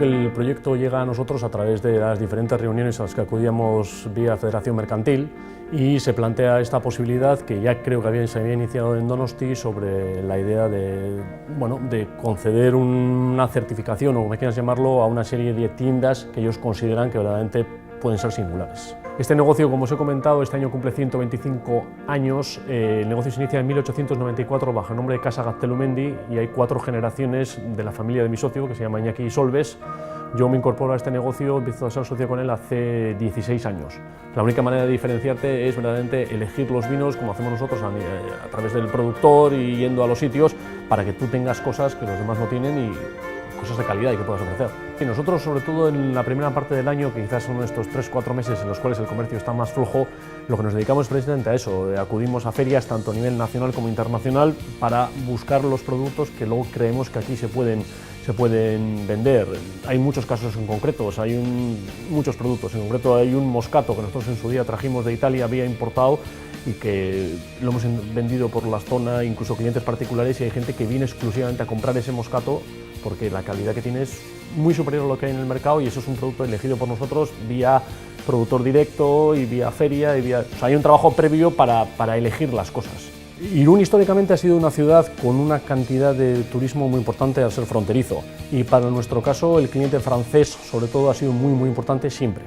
que el proyecto llega a nosotros a través de las diferentes reuniones a las que acudíamos vía Federación Mercantil y se plantea esta posibilidad que ya creo que se había iniciado en Donosti sobre la idea de conceder una certificación o como quieras llamarlo a una serie de tiendas que ellos consideran que verdaderamente pueden ser singulares. Este negocio, como os he comentado, este año cumple 125 años. El negocio se inicia en 1894 bajo el nombre de Casa Gaztelumendi y hay 4 generaciones de la familia de mi socio, que se llama Iñaki Solves. Yo me incorporo a este negocio, empiezo a ser socio con él hace 16 años. La única manera de diferenciarte es verdaderamente elegir los vinos como hacemos nosotros a través del productor y yendo a los sitios para que tú tengas cosas que los demás no tienen y cosas de calidad y que puedas ofrecer. Y nosotros, sobre todo en la primera parte del año, que quizás son estos 3-4 meses en los cuales el comercio está más flojo, lo que nos dedicamos es precisamente a eso. Acudimos a ferias tanto a nivel nacional como internacional para buscar los productos que luego creemos que aquí se pueden vender. Hay muchos casos en concretos, muchos productos. En concreto hay un moscato que nosotros en su día trajimos de Italia, había importado y que lo hemos vendido por la zona, incluso clientes particulares, y hay gente que viene exclusivamente a comprar ese moscato porque la calidad que tiene es muy superior a lo que hay en el mercado y eso es un producto elegido por nosotros vía productor directo y vía feria. O sea, hay un trabajo previo para elegir las cosas. Irún históricamente ha sido una ciudad con una cantidad de turismo muy importante al ser fronterizo y para nuestro caso el cliente francés sobre todo ha sido muy importante siempre.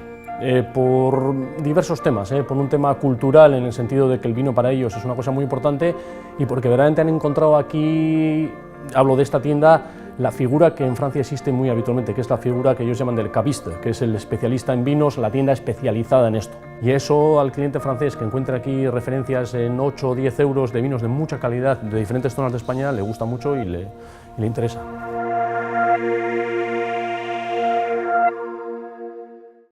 Por diversos temas, por un tema cultural en el sentido de que el vino para ellos es una cosa muy importante y porque verdaderamente han encontrado aquí, hablo de esta tienda, la figura que en Francia existe muy habitualmente, que es la figura que ellos llaman del caviste, que es el especialista en vinos, la tienda especializada en esto. Y eso al cliente francés que encuentra aquí referencias en 8 o 10 euros de vinos de mucha calidad de diferentes zonas de España le gusta mucho y le interesa.